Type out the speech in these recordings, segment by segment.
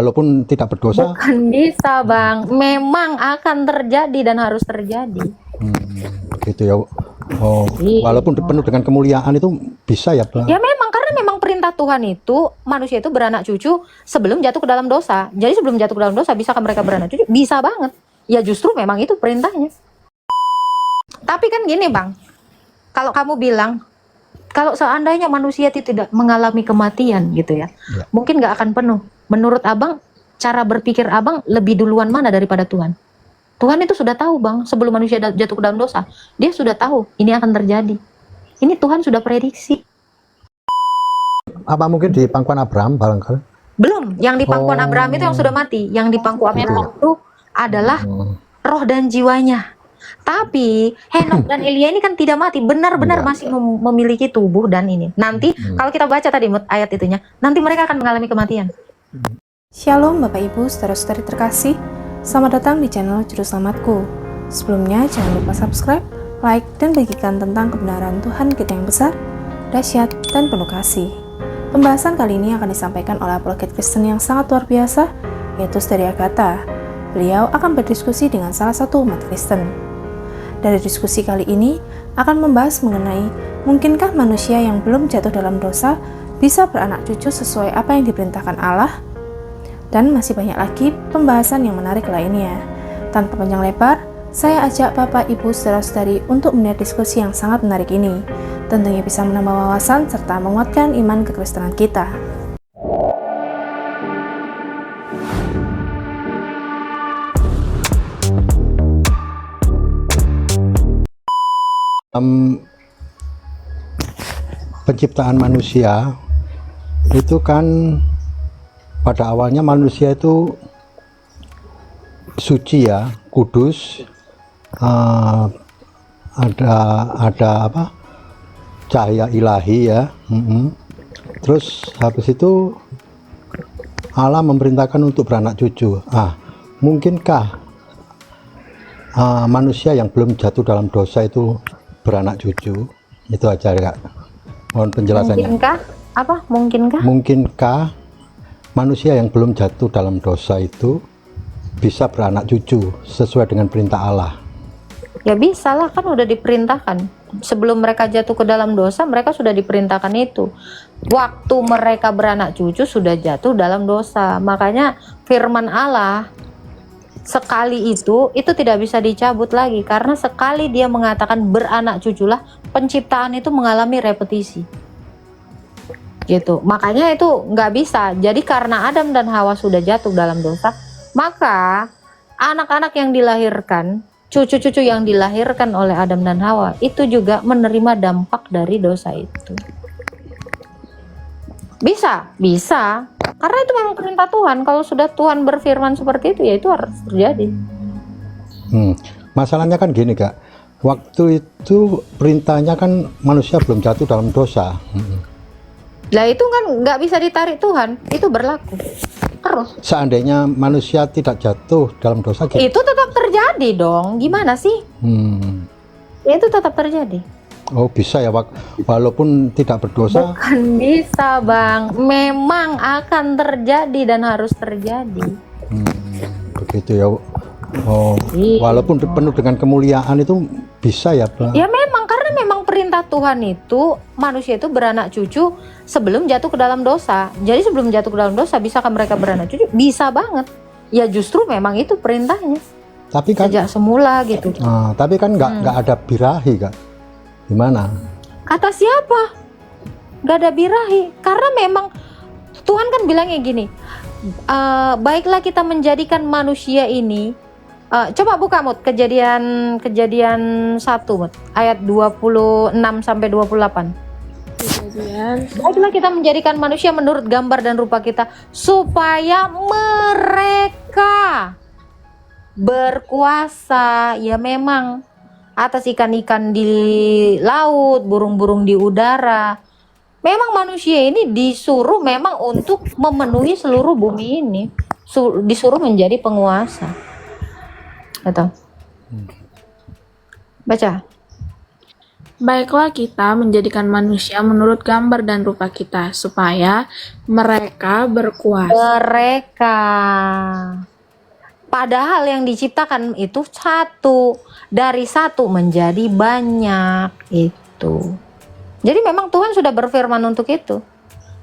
walaupun tidak berdosa. Bukan bisa, Bang. Memang akan terjadi dan harus terjadi. Gitu ya. Oh, walaupun penuh dengan kemuliaan itu bisa ya, Bang? Ya memang, karena memang perintah Tuhan itu manusia itu beranak cucu sebelum jatuh ke dalam dosa. Jadi sebelum jatuh ke dalam dosa, bisakah mereka beranak cucu? Bisa banget. Ya justru memang itu perintahnya. Tapi kan gini, Bang, kalau kamu bilang kalau seandainya manusia itu tidak mengalami kematian gitu ya, mungkin nggak akan penuh. Menurut Abang, cara berpikir Abang lebih duluan mana daripada Tuhan? Tuhan itu sudah tahu, Bang, sebelum manusia jatuh ke dalam dosa, dia sudah tahu ini akan terjadi. Ini Tuhan sudah prediksi. Apa mungkin di pangkuan Abraham barangkali? Belum, yang di pangkuan Abraham itu yang sudah mati. Yang di pangkuan Abraham itu adalah roh dan jiwanya. Tapi Henok dan Elia ini kan tidak mati, benar-benar masih memiliki tubuh dan ini. Nanti kalau kita baca tadi ayat itunya, nanti mereka akan mengalami kematian. Shalom Bapak Ibu, saudara-saudari terkasih. Selamat datang di channel Juru Selamatku. Sebelumnya jangan lupa subscribe, like, dan bagikan tentang kebenaran Tuhan kita yang besar, dahsyat, dan penuh kasih. Pembahasan kali ini akan disampaikan oleh apologet Kristen yang sangat luar biasa, yaitu Steri Agatha. Beliau akan berdiskusi dengan salah satu umat Kristen. Dari diskusi kali ini akan membahas mengenai mungkinkah manusia yang belum jatuh dalam dosa bisa beranak cucu sesuai apa yang diperintahkan Allah? Dan masih banyak lagi pembahasan yang menarik lainnya. Tanpa panjang lebar, saya ajak Bapak Ibu saudara-saudari untuk melihat diskusi yang sangat menarik ini. Tentunya bisa menambah wawasan serta menguatkan iman kekristenan kita. Penciptaan manusia itu kan pada awalnya manusia itu suci ya, kudus, ada apa, cahaya ilahi ya. Terus habis itu Allah memerintahkan untuk beranak cucu. Mungkinkah manusia yang belum jatuh dalam dosa itu beranak cucu? Itu aja Kak, mohon penjelasannya. Mungkinkah manusia yang belum jatuh dalam dosa itu bisa beranak cucu sesuai dengan perintah Allah? Ya bisa lah, kan udah diperintahkan. Sebelum mereka jatuh ke dalam dosa, mereka sudah diperintahkan itu. Waktu mereka beranak cucu sudah jatuh dalam dosa. Makanya firman Allah sekali itu tidak bisa dicabut lagi, karena sekali dia mengatakan beranak cuculah, penciptaan itu mengalami repetisi gitu. Makanya itu nggak bisa. Jadi karena Adam dan Hawa sudah jatuh dalam dosa, maka anak-anak yang dilahirkan, cucu-cucu yang dilahirkan oleh Adam dan Hawa itu juga menerima dampak dari dosa itu. Bisa karena itu memang perintah Tuhan. Kalau sudah Tuhan berfirman seperti itu, ya itu harus terjadi. Masalahnya kan gini Kak, waktu itu perintahnya kan manusia belum jatuh dalam dosa. Lah itu kan nggak bisa ditarik Tuhan, itu berlaku terus. Seandainya manusia tidak jatuh dalam dosa gitu, itu tetap terjadi dong. Gimana sih? Itu tetap terjadi. Oh bisa ya, walaupun tidak berdosa. Bukan bisa, Bang. Memang akan terjadi dan harus terjadi. Begitu ya. Oh, walaupun penuh dengan kemuliaan itu bisa ya, Bang? Ya memang, karena memang perintah Tuhan itu manusia itu beranak cucu sebelum jatuh ke dalam dosa. Jadi sebelum jatuh ke dalam dosa, bisakah mereka beranak cucu? Bisa banget. Ya justru memang itu perintahnya. Tapi kan sejak semula gitu. Tapi kan nggak ada birahi, Kak. Gimana? Kata siapa? Gak ada birahi. Karena memang Tuhan kan bilangnya gini, baiklah kita menjadikan manusia ini, coba buka Mut, kejadian 1 Mut, ayat 26 sampai 28. Baiklah kita menjadikan manusia menurut gambar dan rupa kita, supaya mereka berkuasa, ya memang, atas ikan-ikan di laut, burung-burung di udara. Memang manusia ini disuruh memang untuk memenuhi seluruh bumi ini, disuruh menjadi penguasa. Gitu. Baca. Baiklah kita menjadikan manusia menurut gambar dan rupa kita, supaya mereka berkuasa. Mereka. Padahal yang diciptakan itu satu. Dari satu menjadi banyak. Itu. Jadi memang Tuhan sudah berfirman untuk itu.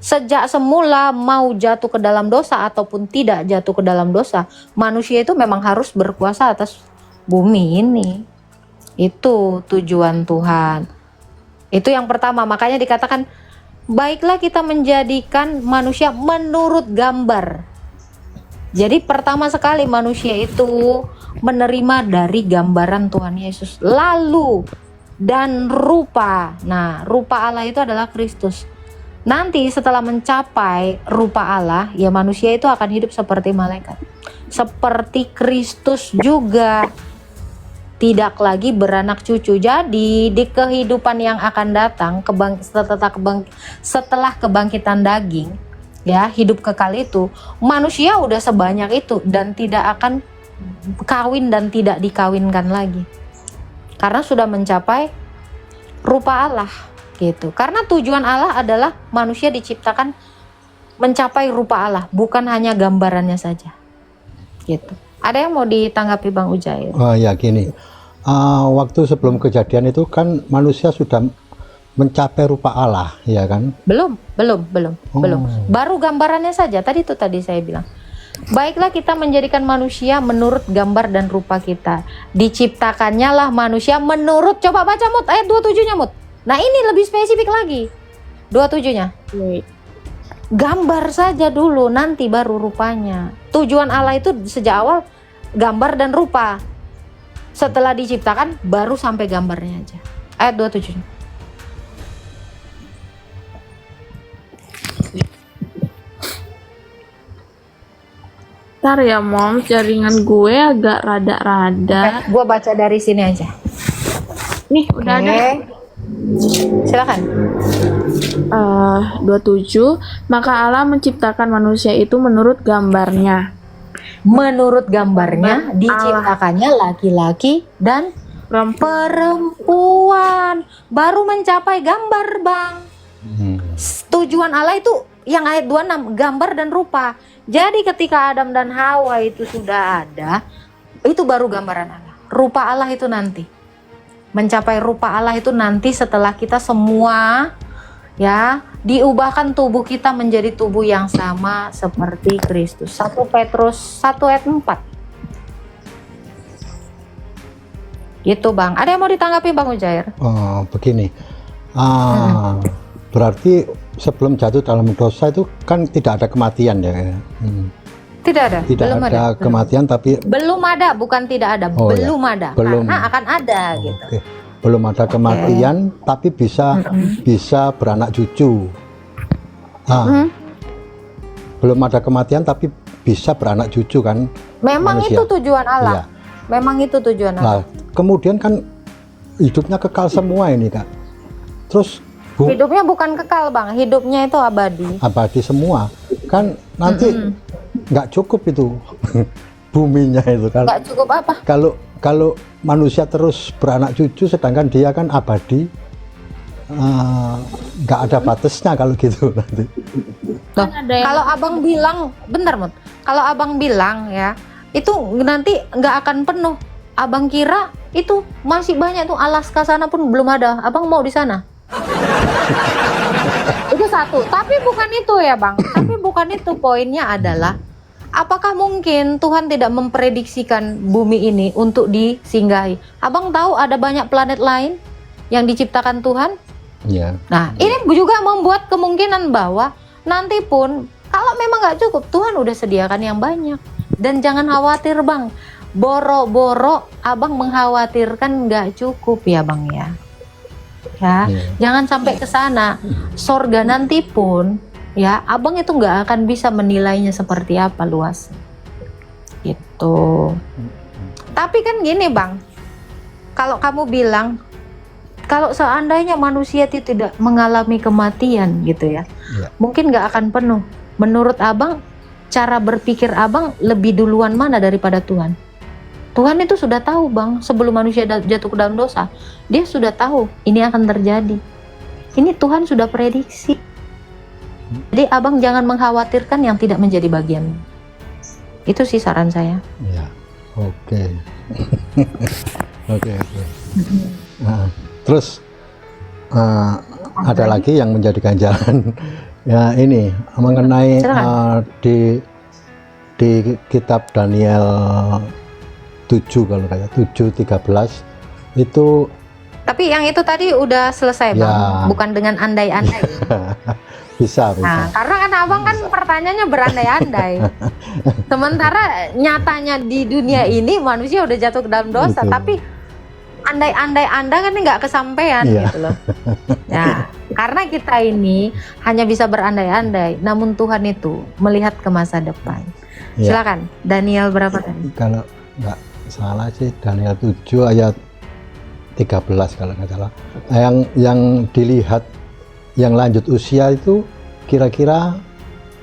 Sejak semula mau jatuh ke dalam dosa ataupun tidak jatuh ke dalam dosa, manusia itu memang harus berkuasa atas bumi ini. Itu tujuan Tuhan. Itu yang pertama, makanya dikatakan baiklah kita menjadikan manusia menurut gambar. Jadi pertama sekali manusia itu menerima dari gambaran Tuhan Yesus. Lalu dan rupa. Nah, rupa Allah itu adalah Kristus. Nanti setelah mencapai rupa Allah, ya manusia itu akan hidup seperti malaikat. Seperti Kristus juga. Tidak lagi beranak cucu. Jadi di kehidupan yang akan datang setelah kebangkitan daging, ya hidup kekal itu, manusia udah sebanyak itu dan tidak akan kawin dan tidak dikawinkan lagi. Karena sudah mencapai rupa Allah gitu. Karena tujuan Allah adalah manusia diciptakan mencapai rupa Allah, bukan hanya gambarannya saja. Gitu. Ada yang mau ditanggapi Bang Ujair? Oh ya gini, waktu sebelum kejadian itu kan manusia sudah mencapai rupa Allah, ya kan? Belum. Baru gambarannya saja. Tadi saya bilang. Baiklah kita menjadikan manusia menurut gambar dan rupa kita. Diciptakannya lah manusia menurut, coba baca Mut, ayat 27-nya Mut. Nah ini lebih spesifik lagi. 27-nya. Gambar saja dulu, nanti baru rupanya. Tujuan Allah itu sejak awal gambar dan rupa. Setelah diciptakan baru sampai gambarnya aja. Ayat 27. Ntar ya Mom, jaringan gue agak rada-rada. Gue baca dari sini aja. Nih udah ada. Silakan. 27. Maka Allah menciptakan manusia itu menurut gambarnya. Menurut gambarnya diciptakannya laki-laki dan perempuan. Baru mencapai gambar Bang. Tujuan Allah itu yang ayat 26, gambar dan rupa. Jadi ketika Adam dan Hawa itu sudah ada, itu baru gambaran Allah. Rupa Allah itu nanti. Mencapai rupa Allah itu nanti setelah kita semua ya diubahkan tubuh kita menjadi tubuh yang sama seperti Kristus. 1 Petrus 1 ayat 4. Gitu Bang. Ada yang mau ditanggapi Bang Ujair? Oh, begini. Berarti sebelum jatuh dalam dosa itu kan tidak ada kematian ya? Tidak ada. Tidak ada kematian, tapi belum ada, bukan tidak ada, belum ada. Karena akan ada gitu. Okay. Belum ada kematian, tapi bisa beranak cucu. Belum ada kematian, tapi bisa beranak cucu kan? Memang manusia. Itu tujuan Allah. Iya. Memang itu tujuan Allah. Nah, kemudian kan hidupnya kekal semua ini Kak. Terus hidupnya bukan kekal Bang, hidupnya itu abadi. Abadi semua. Kan nanti nggak cukup itu buminya itu kan. Nggak cukup apa? Kalau manusia terus beranak cucu, sedangkan dia kan abadi, nggak ada batasnya kalau gitu nanti. Loh, kalau abang bilang, bentar Mut, kalau abang bilang ya, itu nanti nggak akan penuh. Abang kira itu masih banyak tuh, Alaska sana pun belum ada. Abang mau di sana? Itu satu. Tapi bukan itu ya Bang. Tapi bukan itu, poinnya adalah apakah mungkin Tuhan tidak memprediksikan bumi ini untuk disinggahi? Abang tahu ada banyak planet lain yang diciptakan Tuhan? Ya. Nah, ini juga membuat kemungkinan bahwa nanti pun kalau memang nggak cukup, Tuhan udah sediakan yang banyak. Dan jangan khawatir Bang, boro-boro Abang mengkhawatirkan nggak cukup ya Bang ya. Ya, jangan sampai ke sana. Sorga nanti pun ya Abang itu nggak akan bisa menilainya seperti apa luas gitu. Tapi kan gini Bang, kalau kamu bilang kalau seandainya manusia itu tidak mengalami kematian gitu ya, mungkin nggak akan penuh. Menurut Abang, cara berpikir Abang lebih duluan mana daripada Tuhan? Tuhan itu sudah tahu Bang, sebelum manusia jatuh ke dalam dosa, dia sudah tahu ini akan terjadi. Ini Tuhan sudah prediksi. Jadi abang jangan mengkhawatirkan yang tidak menjadi bagian. Itu sih saran saya. Ya, oke. Oke. Nah, terus ada lagi yang menjadi ganjalan. Ya ini mengenai di kitab Daniel 7 kalau kayak 7:13 itu. Tapi yang itu tadi udah selesai Bang, Ya. bukan dengan andai-andai. Bisa. Nah, karena kan abang kan pertanyaannya berandai-andai. Sementara nyatanya di dunia ini manusia udah jatuh ke dalam dosa, Betul. tapi andai-andai Anda kan nggak kesampaian Iya. gitu loh. Nah, karena kita ini hanya bisa berandai-andai, namun Tuhan itu melihat ke masa depan. Iya. Silakan, Daniel berapa tadi? Kalau nggak salah sih Daniel 7 ayat 13 kalau nggak salah. Yang dilihat yang lanjut usia itu kira-kira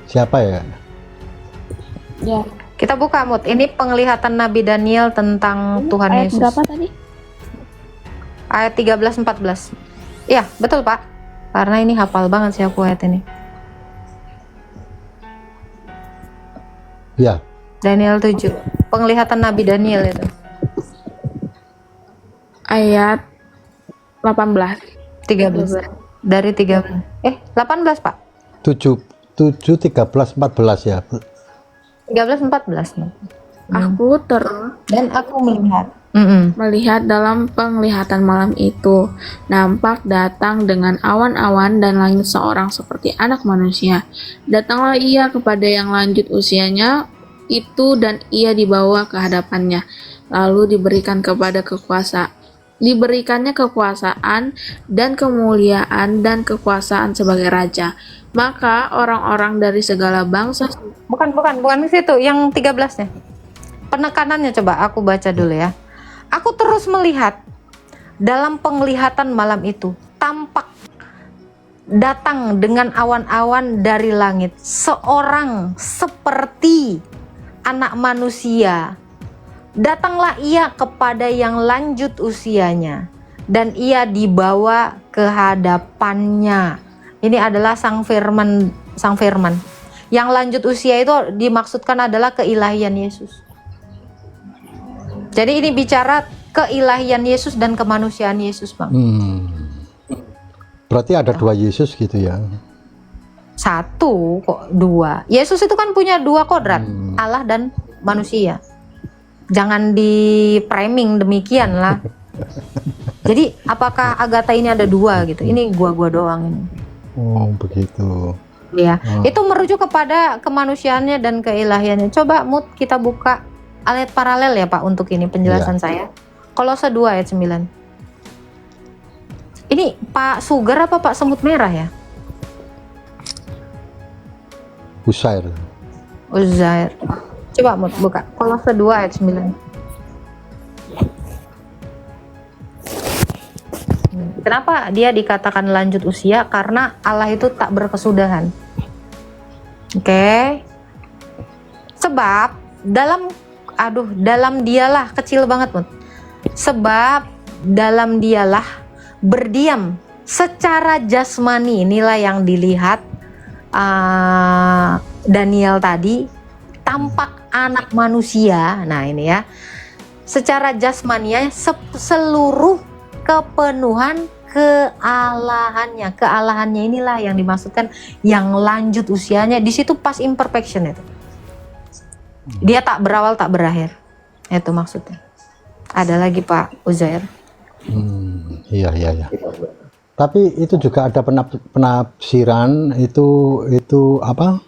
siapa ya? Ya, Kita buka Mut. Ini penglihatan Nabi Daniel tentang Tuhan ayat Yesus. berapa tadi? Ayat 13-14. Iya, betul Pak. Karena ini hafal banget sih aku ayat ini. Ya, Daniel 7. Penglihatan Nabi Daniel itu. Ayat 18. 13. Dari 13. 18 Pak. 7 13 14 ya. 13-14. Aku Dan aku melihat. melihat dalam penglihatan malam itu, nampak datang dengan awan-awan dan langit seorang seperti anak manusia. Datanglah ia kepada yang lanjut usianya itu dan ia dibawa ke hadapannya. Lalu diberikannya kekuasaan dan kemuliaan dan kekuasaan sebagai raja. Maka orang-orang dari segala bangsa. Bukan di situ, yang 13-nya. Penekanannya coba aku baca dulu ya. Aku terus melihat dalam penglihatan malam itu, tampak datang dengan awan-awan dari langit seorang seperti anak manusia. Datanglah ia kepada yang lanjut usianya dan ia dibawa ke hadapannya. Ini adalah sang firman. Yang lanjut usia itu dimaksudkan adalah keilahian Yesus. Jadi ini bicara keilahian Yesus dan kemanusiaan Yesus, Bang. Berarti ada dua Yesus gitu ya. Satu kok dua. Yesus itu kan punya dua kodrat, Allah dan manusia. Jangan di framing demikian lah. Jadi apakah Agatha ini ada dua gitu? Ini gua doang ini. Oh begitu. Ya, itu merujuk kepada kemanusiaannya dan keilahiannya. Coba Mut kita buka ayat paralel ya Pak untuk ini penjelasan saya. Kolose 2 ayat 9. Ini Pak Sugar apa Pak Semut Merah ya? Usair. Uzair. Coba Mut buka Kolose 2 ayat 9. Kenapa dia dikatakan lanjut usia? Karena Allah itu tak berkesudahan. Oke. Sebab dalam dialah kecil banget Mut. Sebab dalam dialah berdiam secara jasmani, inilah yang dilihat Daniel tadi, tampak anak manusia. Nah ini ya, secara jasmaninya seluruh kepenuhan kealahannya inilah yang dimaksudkan yang lanjut usianya. Di situ pas imperfection itu, dia tak berawal tak berakhir, itu maksudnya. Ada lagi Pak Uzair. Iya. Tapi itu juga ada penafsiran itu apa?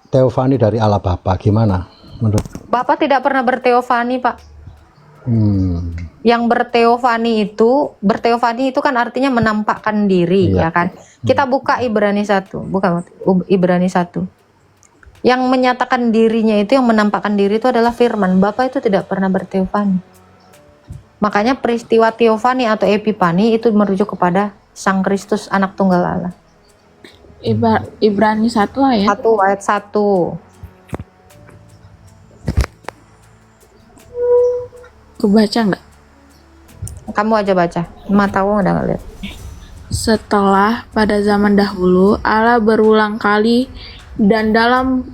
Teofani dari Allah Bapa, gimana menurut? Bapak tidak pernah berteofani Pak. Yang berteofani itu kan artinya menampakkan diri, iya. ya kan? Kita buka Ibrani 1, bukan Ibrani 1. Yang menyatakan dirinya itu, yang menampakkan diri itu adalah firman. Bapak itu tidak pernah berteofani. Makanya peristiwa teofani atau epipani itu merujuk kepada Sang Kristus anak tunggal Allah. Ibrani 1 ayat 1 ayat 1. kebaca nggak? Kamu aja baca. Mataku udah ngeliat. Setelah pada zaman dahulu Allah berulang kali dan dalam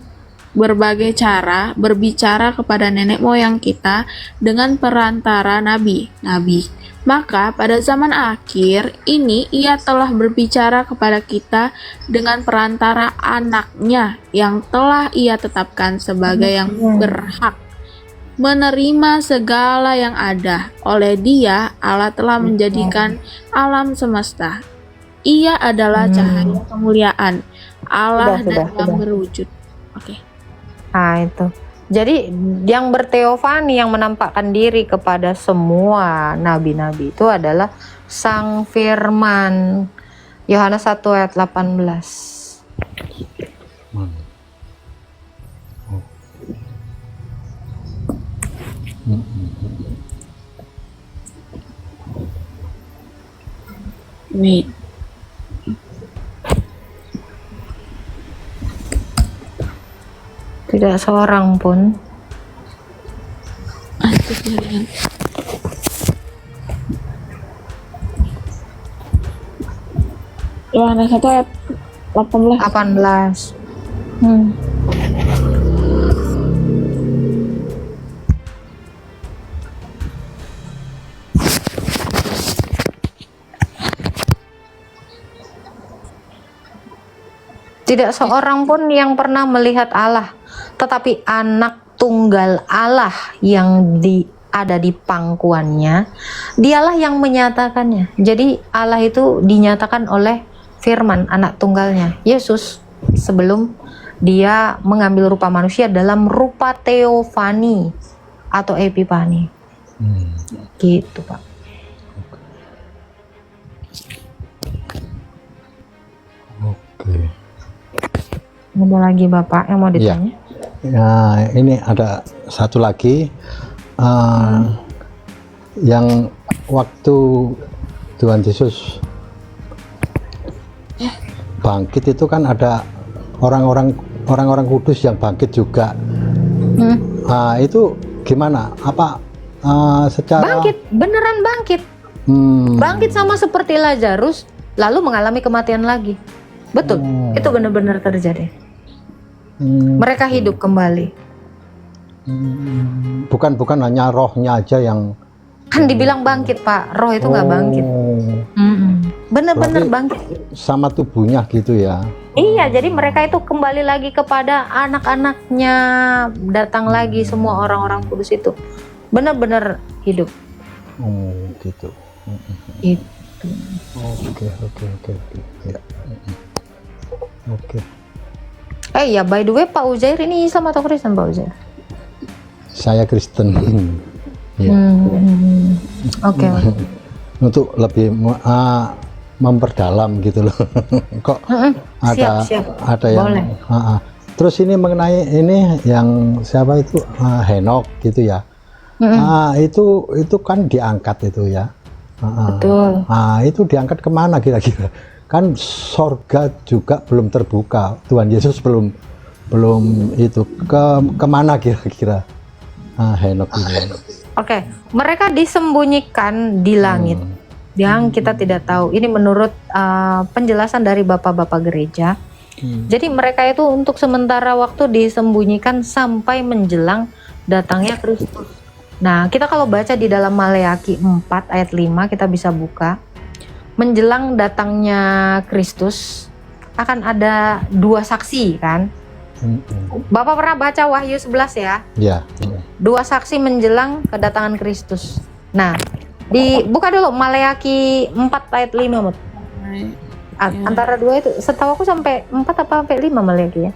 berbagai cara berbicara kepada nenek moyang kita dengan perantara nabi. Maka pada zaman akhir ini ia telah berbicara kepada kita dengan perantara anaknya yang telah ia tetapkan sebagai yang berhak menerima segala yang ada. Oleh Dia, Allah telah menjadikan alam semesta. Ia adalah cahaya kemuliaan Allah dan yang berwujud. Oke. Nah itu. Jadi yang berteofani, yang menampakkan diri kepada semua nabi-nabi itu adalah Sang Firman. Yohanes 1 ayat 18. Wait. Tidak seorang pun. Itu jaringan. Yohanes 1 ayat 18. 18. Tidak seorang pun yang pernah melihat Allah, tetapi anak tunggal Allah yang ada di pangkuannya, dialah yang menyatakannya. Jadi Allah itu dinyatakan oleh Firman, anak tunggalnya, Yesus, sebelum dia mengambil rupa manusia dalam rupa teofani atau epifani. Gitu, Pak. Oke. Ada lagi Bapak yang mau ditanya? Ya, ini ada satu lagi yang waktu Tuhan Yesus bangkit itu kan ada orang-orang kudus yang bangkit juga. Nah, itu gimana? Apa secara Bangkit, beneran bangkit. Bangkit sama seperti Lazarus, lalu mengalami kematian lagi. Betul, itu benar-benar terjadi. Mereka hidup kembali. Bukan hanya rohnya aja yang Kan dibilang bangkit, Pak. Roh itu nggak bangkit. Bener-bener Berarti bangkit. sama tubuhnya gitu ya. Iya, jadi mereka itu kembali lagi kepada anak-anaknya, datang lagi semua orang-orang kudus itu. Benar-benar hidup. Gitu. Gitu. Oke. Ya. Oke. Ya, by the way, Pak Uzair ini Islam atau Kristen, Pak Uzair? Saya Kristen. Ya. Oke. Untuk lebih memperdalam gitu loh. Kok Siap. ada yang Boleh. Terus ini mengenai ini yang siapa itu Henok gitu ya. Itu kan diangkat itu ya. Betul. Itu diangkat kemana kira-kira? Kan sorga juga belum terbuka. Tuhan Yesus belum itu kemana kira-kira Henok ini? Oke, mereka disembunyikan di langit yang kita tidak tahu. Ini menurut penjelasan dari bapak-bapak gereja. Jadi mereka itu untuk sementara waktu disembunyikan sampai menjelang datangnya Kristus. Nah, kita kalau baca di dalam Maleakhi 4 ayat 5 kita bisa buka. Menjelang datangnya Kristus akan ada dua saksi kan? Bapak pernah baca Wahyu 11 ya? Ya. Dua saksi menjelang kedatangan Kristus. Nah, buka dulu Maleakhi 4 ayat 5, Mut. Antara dua itu, setahu aku sampai 4 apa sampai 5 Maleakhi ya?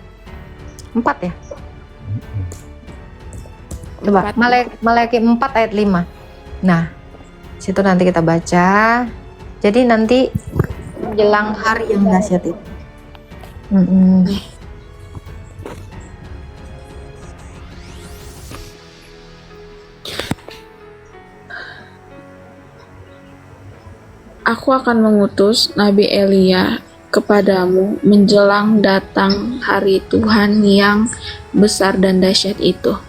4 ya? Coba, Maleakhi 4 ayat 5. Nah, situ nanti kita baca. Jadi nanti menjelang hari yang dahsyat itu. Aku akan mengutus Nabi Elia kepadamu menjelang datang hari Tuhan yang besar dan dahsyat itu.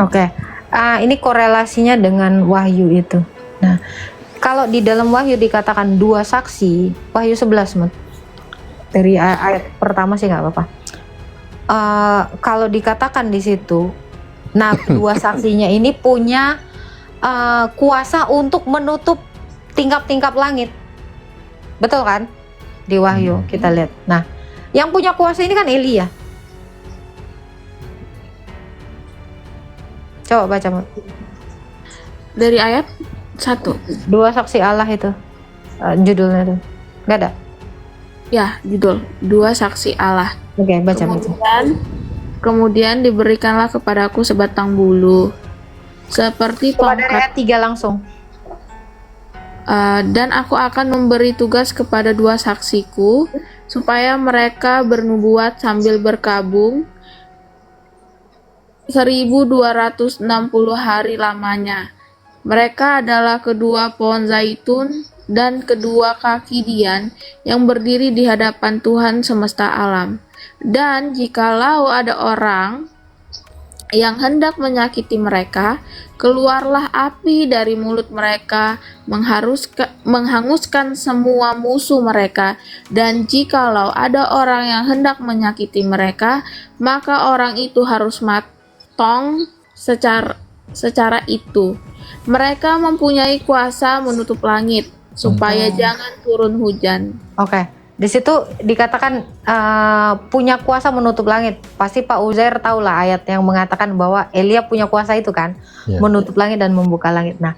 Oke. Ini korelasinya dengan Wahyu itu. Nah, kalau di dalam Wahyu dikatakan 2 saksi, Wahyu 11 Mut. Dari ayat pertama sih nggak apa-apa. Kalau dikatakan di situ, nah 2 saksinya ini punya kuasa untuk menutup tingkap-tingkap langit. Betul kan? Di Wahyu kita lihat. Nah, yang punya kuasa ini kan Elia. Coba baca Mut. Dari ayat 1. 2 saksi Allah itu judulnya tuh. Nggak ada? Ya, judul 2 saksi Allah. Oke, baca. Kemudian diberikanlah kepadaku sebatang bulu seperti Coba dari tongkat, ayat 3 langsung. dan aku akan memberi tugas kepada 2 saksiku supaya mereka bernubuat sambil berkabung 1260 hari lamanya. Mereka adalah kedua pohon zaitun dan kedua kaki dian yang berdiri di hadapan Tuhan semesta alam. Dan jikalau ada orang yang hendak menyakiti mereka, keluarlah api dari mulut mereka, menghanguskan semua musuh mereka. Dan jikalau ada orang yang hendak menyakiti mereka, maka orang itu harus matong secara itu. Mereka mempunyai kuasa menutup langit, supaya jangan turun hujan. Oke. Di situ dikatakan punya kuasa menutup langit. Pasti Pak Uzair tahulah ayat yang mengatakan bahwa Elia punya kuasa itu kan, menutup langit dan membuka langit. Nah,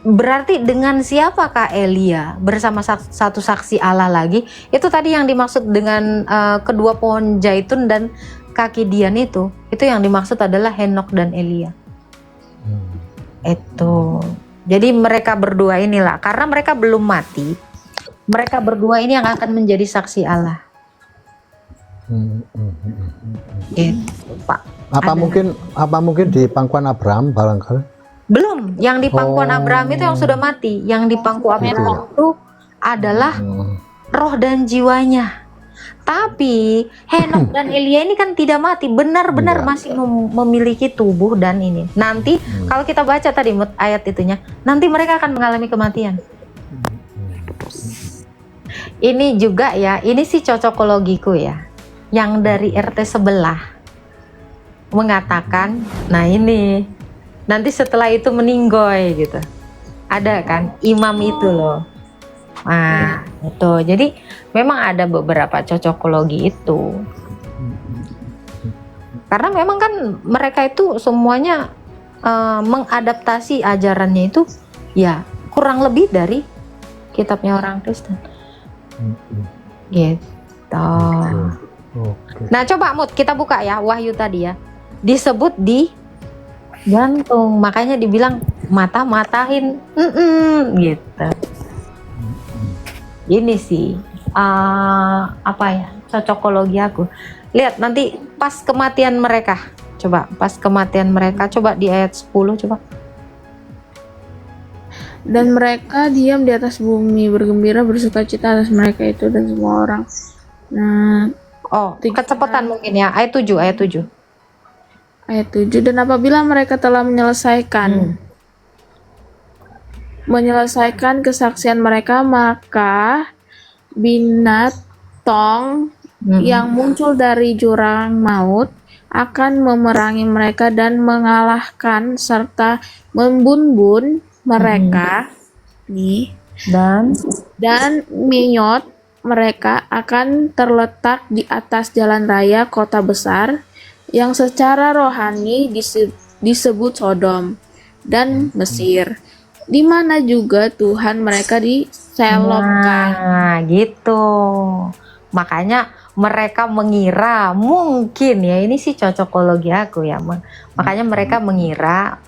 berarti dengan siapakah Elia bersama satu saksi Allah lagi? Itu tadi yang dimaksud dengan kedua pohon zaitun dan kaki dian itu yang dimaksud adalah Henok dan Elia. Itu. Jadi mereka berdua inilah, karena mereka belum mati. Mereka berdua ini yang akan menjadi saksi Allah. Gitu, Pak. Apa mungkin di pangkuan Abraham barangkali? Belum, yang di pangkuan Abraham itu yang sudah mati. Yang di pangkuan Abraham itu adalah roh dan jiwanya. Tapi Henok dan Elia ini kan tidak mati, benar-benar masih memiliki tubuh dan ini. Nanti kalau kita baca tadi ayat itunya, nanti mereka akan mengalami kematian. Ini juga ya, ini sih cocokologiku ya, yang dari RT sebelah mengatakan, nah ini nanti setelah itu meninggoy gitu, ada kan imam itu loh. Nah itu, jadi memang ada beberapa cocokologi itu, karena memang kan mereka itu semuanya mengadaptasi ajarannya itu ya kurang lebih dari kitabnya orang Kristen. Gitu. Nah coba Mut kita buka ya Wahyu tadi ya, disebut di jantung, makanya dibilang mata-matahin gitu. Ini sih apa ya, cocokologi aku. Lihat nanti pas kematian mereka, coba pas kematian mereka, coba di ayat 10 coba. Dan mereka diam di atas bumi, bergembira, bersukacita atas mereka itu dan semua orang. Nah, kecepatan mungkin ya, ayat 7. Ayat 7, dan apabila mereka telah menyelesaikan kesaksian mereka, maka binatang yang muncul dari jurang maut akan memerangi mereka dan mengalahkan serta membunuh mereka dan menyot mereka akan terletak di atas jalan raya kota besar yang secara rohani disebut Sodom dan Mesir, di mana juga Tuhan mereka diselopkan. Nah, gitu. Makanya mereka mengira mungkin ya, ini sih cocokologi aku ya. Makanya mereka mengira,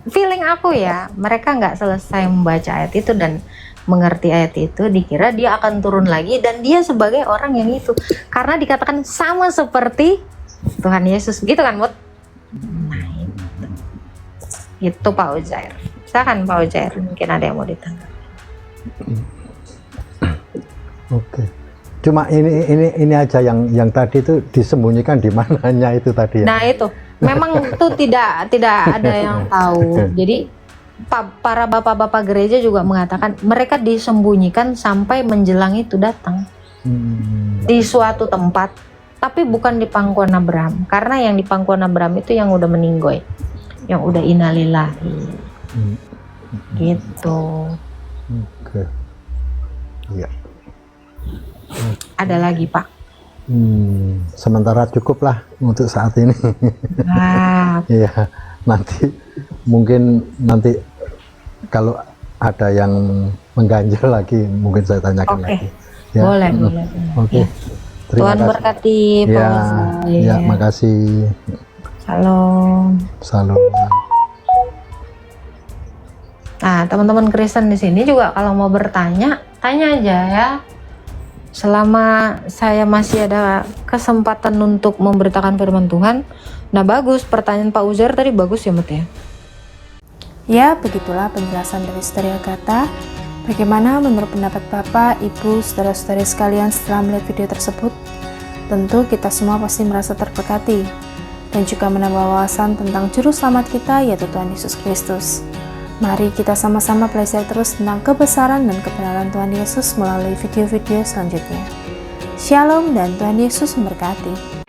feeling aku ya, mereka nggak selesai membaca ayat itu dan mengerti ayat itu, dikira dia akan turun lagi dan dia sebagai orang yang itu, karena dikatakan sama seperti Tuhan Yesus, gitu kan Mut? Nah itu Pak Uzair. Silakan Pak Uzair, mungkin ada yang mau ditanggapi. Oke. Cuma ini aja yang tadi itu disembunyikan di mananya itu tadi ya. Nah itu. Memang itu tidak ada yang tahu. Jadi para bapak-bapak gereja juga mengatakan mereka disembunyikan sampai menjelang itu datang di suatu tempat, tapi bukan di pangkuan Abraham, karena yang di pangkuan Abraham itu yang udah meninggoy, yang udah innalillahi, gitu. Oke. Iya. Ada lagi Pak? Sementara cukup lah untuk saat ini. Nah, Iya, nanti kalau ada yang mengganjal lagi mungkin saya tanyakan Oke. lagi. Ya. boleh. Oke. Ya. Terima Tuhan kasih. berkati Pak Ya, Uzai. ya, makasih. Shalom. Salam. Nah, teman-teman Kristen di sini juga kalau mau bertanya, tanya aja ya. Selama saya masih ada kesempatan untuk memberitakan firman Tuhan. Nah, bagus pertanyaan Pak Uzair tadi, bagus ya Mut ya. Ya, begitulah penjelasan dari Saudari Agatha. Bagaimana menurut pendapat Bapak, Ibu, saudara-saudari sekalian setelah melihat video tersebut? Tentu kita semua pasti merasa terberkati dan juga menambah wawasan tentang juru selamat kita, yaitu Tuhan Yesus Kristus. Mari kita sama-sama belajar terus tentang kebesaran dan kebenaran Tuhan Yesus melalui video-video selanjutnya. Shalom dan Tuhan Yesus memberkati.